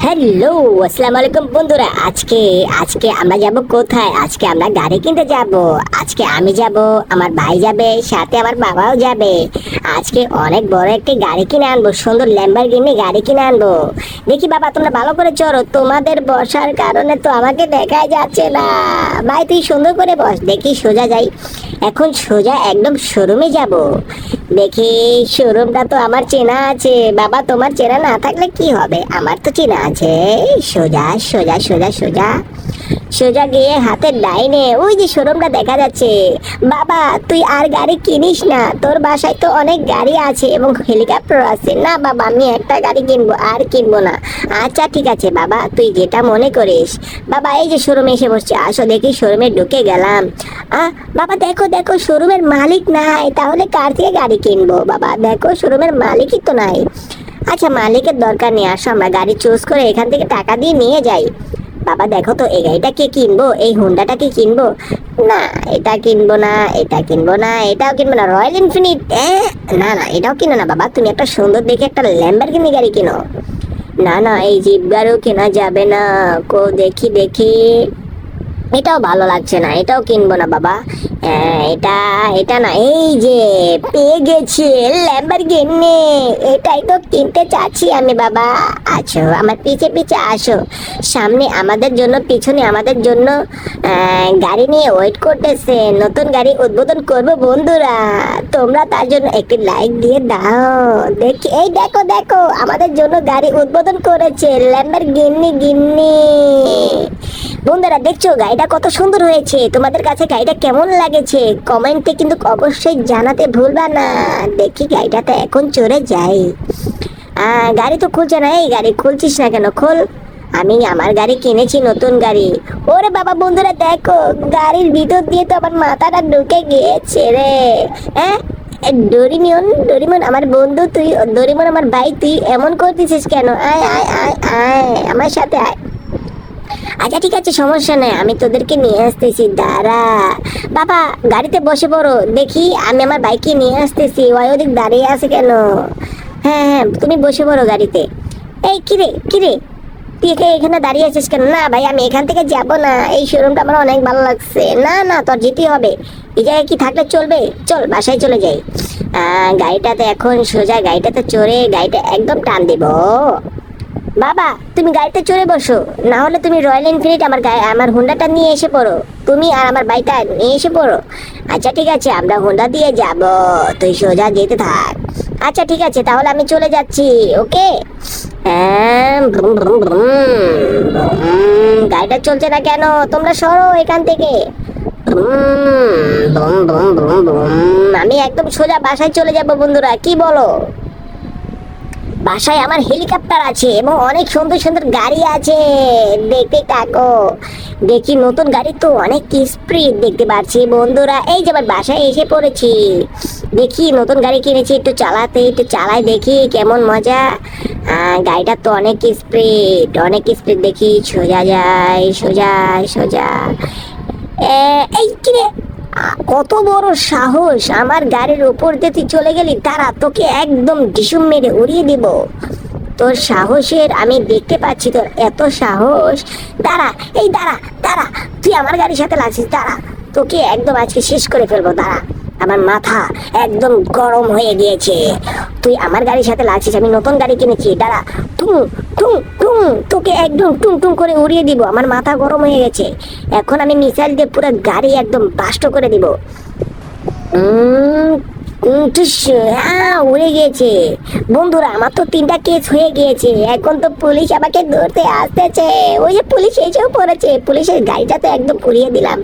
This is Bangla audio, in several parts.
হ্যালো, আসসালামু আলাইকুম বন্ধুরা। আজকে আজকে আমরা যাব কোথায়? আজকে আমরা গাড়ি কিনতে যাব। আজকে আমি যাব, আমার ভাই যাবে, সাথে আমার বাবাও যাবে। আজকে অনেক বড় একটি গাড়ি কিনে আনবো, সুন্দর ল্যাম্বরগিনি গাড়ি কিনে আনবো। দেখি বাবা, তোমরা ভালো করে চড়ো, তোমাদের বসার কারণে তো আমাকে দেখাই যাচ্ছে না। ভাই তুই সুন্দর করে বস। দেখি সোজা যাই, এখন সোজা একদম শোরুমে যাব। দেখি শোরুমটা তো আমার চেনা আছে। বাবা তোমার চেনা না থাকলে কি হবে, আমার তো চেনা আছে। সোজা সোজা সোজা সোজা সোজা গিয়ে হাতের ডাইনে ওই যে শোরুমটা দেখা যাচ্ছে। বাবা তুই আর গাড়ি কিনিস না, তোর বাসায় তো অনেক গাড়ি আছে এবং হেলিকপ্টার আছে। না বাবা, আমি একটা গাড়ি কিনবো, আর কিনবো না। আচ্ছা ঠিক আছে বাবা, তুই যেটা মনে করিস। বাবা এই যে শোরুমে এসে বসছে, আসো দেখি। শোরুমে ঢুকে গেলাম। বাবা দেখো দেখো, শোরুমের মালিক নাই, তাহলে কার থেকে গাড়ি কিনবো? বাবা দেখো, শোরুমের মালিকই তো নাই। আচ্ছা মালিকের দরকার নেই, আসো আমরা গাড়ি চুজ করে এখান থেকে টাকা দিয়ে নিয়ে যাই। বাবা দেখো তো, এই গাড়িটাকে কিনবো, এই হুন্ডাটাকে কিনবো না, এটা কিনবো না, এটা কিনবো না, এটাও কিনবো না। রয়্যাল এনফিল্ড, না না, এটাও কিনো না বাবা। তুমি একটা সুন্দর দেখে একটা ল্যাম্বরগিনি গাড়ি কিনো। না না, এই জিপ গাড়িও কেনা যাবে না। দেখি দেখি, এটাও ভালো লাগছে না, এটাও কিনবো না বাবা। এটা এটা না, এই যে পেয়ে গেছি ল্যাম্বরগিনি, এটাই তো কিনতে চাচ্ছি আমি বাবা। আসো আমার পিছে পিছে আসো, সামনে আমাদের জন্য, পিছনে আমাদের জন্য গাড়ি নিয়ে ওয়েট করতেছে। নতুন গাড়ি উদ্বোধন করবো বন্ধুরা, তোমরা তার জন্য একটি লাইক দিয়ে দাও। দেখি, এই দেখো দেখো, আমাদের জন্য গাড়ি উদ্বোধন করেছে ল্যাম্বরগিনি গিন্নি। বন্ধুরা দেখছো গাড়িটা কত সুন্দর হয়েছে? তোমাদের কাছে গাড়িটা কেমন লাগেছে কমেন্টে কিন্তু অবশ্যই জানাতে ভুলবা না। দেখি গাড়িটাতে এখন চড়ে যাই। গাড়ি তো খুলছে না। এই গাড়ি খুলছিস না কেন? খোল। আমি আমার গাড়ি কিনেছি, নতুন গাড়ি। ওরে বাবা বন্ধুরা দেখো, গাড়ির ভিতর দিয়ে তো আমার মাথাটা ঢুকে গিয়েছে রে। হ্যাঁ, ডোরিমন ডোরিমন আমার বন্ধু, তুই ডোরিমন আমার ভাই, তুই এমন করতেছিস কেন? আয় আয় আয় আয় আমার সাথে আয়। আচ্ছা ঠিক আছে, সমস্যা নেই, আমি তোদেরকে নিয়ে আসতেছি, দাঁড়া। বাবা গাড়িতে বসে পড়ো, দেখি আমি আমার বাইকে নিয়ে আসতেছি। ওই ওদিক দাঁড়িয়ে আছে কেন? হ্যাঁ হ্যাঁ, তুমি বসে পড়ো গাড়িতে। এই কিরে কিরে, তুই এখানে দাঁড়িয়ে আছিস কেন? না ভাই, আমি এখান থেকে যাব না, এই শোরুমটা আমার অনেক ভালো লাগছে। না না, তোর যেতেই হবে। এই জায়গায় কি থাকলে চলবে? চল বাসায় চলে যাই। গাড়িটাতে এখন সোজা গাড়িটাতে চড়ে গাড়িটা একদম টান দিব। বাবা তুমি গাড়িতে চড়ে বসো, না হলে তুমি রয়্যাল এনফিল্ড আমার হুন্ডাটা নিয়ে এসে পড়ো। তুমি আর আমার বাইকটা নিয়ে এসে পড়ো। আচ্ছা ঠিক আছে, আমরা হুন্ডা দিয়ে যাব, তুই সোজা যেতে থাক। আচ্ছা ঠিক আছে, তাহলে আমি চলে যাচ্ছি। ওকে। Vroom vroom vroom vroom. গাড়িটা চলছে না কেন? তোমরা সরো এখান থেকে। Vroom vroom vroom vroom vroom. আমি একদম সোজা বাসায় চলে যাব বন্ধুরা, কি বলো? বাসায় আমার হেলিকপ্টার আছে এবং অনেক সুন্দর সুন্দর গাড়ি আছে, দেখতে থাকো। দেখি নতুন গাড়ি তো অনেক স্পিড দেখতে পাচ্ছি বন্ধুরা। এই যে আমার বাসায় এসে পড়েছি। দেখি নতুন গাড়ি কিনেছি, একটু চালাতে, একটু চালাই দেখি কেমন মজা। গাড়িটা তো অনেক স্পিড, অনেক স্পিড। দেখি সোজা যায়, সোজা সোজা। এই কিরে, কত বড় সাহস, আমার গাড়ির উপর দিয়ে তুই চলে গেলি? দাঁড়া, তোকে একদম ডিসুম মেরে উড়িয়ে দিব। তোর সাহসের আমি দেখতে পাচ্ছি, তোর এত সাহস। দাঁড়া, এই দাঁড়া দাঁড়া, তুই আমার গাড়ির সাথে লাগছিস, দাঁড়া, তোকে একদম আজকে শেষ করে ফেলবো। দাঁড়া, আমার মাথা একদম গরম হয়ে গিয়েছে। তুই আমার গাড়ির সাথে লাগছিস, আমি নতুন গাড়ি কিনেছি। দাঁড়া, টুং টুং টুং, তোকে একদম টুং টুং করে উড়িয়ে দিব। আমার মাথা গরম হয়ে গেছে, এখন আমি মিসাইল দিয়ে পুরো গাড়ি একদম বাস্ট করে দিব। উড়ে গিয়েছে বন্ধুরা, আমার তো 3টা কেস হয়ে গিয়েছে। এখন তো পুলিশ আমাকে ধরতে আসতেছে। ওই যে পুলিশ এসেও পড়েছে, পুলিশের গাড়িটা তো একদম পুড়িয়ে দিলাম।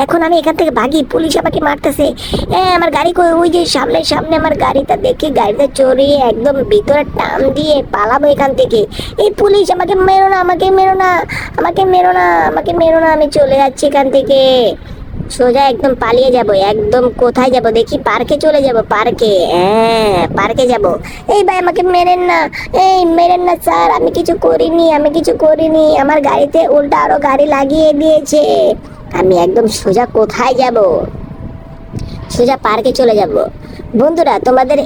এখন আমি এখান থেকে ভাগি, পুলিশ আমাকে মারতেছে। আমার গাড়ি কই? ওই যে সামনে সামনে আমার গাড়িটা, দেখি গাড়িতে চড়িয়ে একদম ভিতরে টান দিয়ে পালাবো এখান থেকে। এই পুলিশ আমাকে মেরো না, আমাকে মেরো না, আমাকে মেরো না, আমাকে মেরো না, আমি চলে যাচ্ছি এখান থেকে। সোজা একদম পালিয়ে যাব। একদম কোথায় যাব দেখি? পার্কে চলে যাব, পার্কে। হ্যাঁ পার্কে যাব। এই ভাই আমাকে মেরেন না, এই মেরেন না স্যার, আমি কিছু করিনি, আমি কিছু করিনি। আমার গাড়িতে উল্টা আরো গাড়ি লাগিয়ে দিয়েছে। আমি একদম সোজা কোথায় যাব? সোজা পার্কে চলে যাব। বন্ধুরা তোমাদের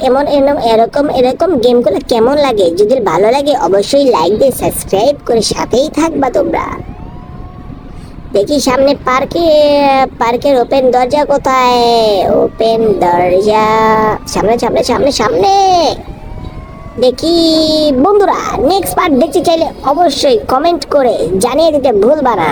এরকম এরকম গেমগুলো কেমন লাগে? যদি ভালো লাগে অবশ্যই লাইক দিয়ে সাবস্ক্রাইব করে সাথেই থাকবা তোমরা। দেখি সামনে পার্কের ওপেন দরজা কোথায়? ওপেন দরজা, সামনে সামনে সামনে সামনে। দেখি বন্ধুরা, নেক্সট পার্ট দেখতে চাইলে অবশ্যই কমেন্ট করে জানিয়ে দিতে ভুলবা না।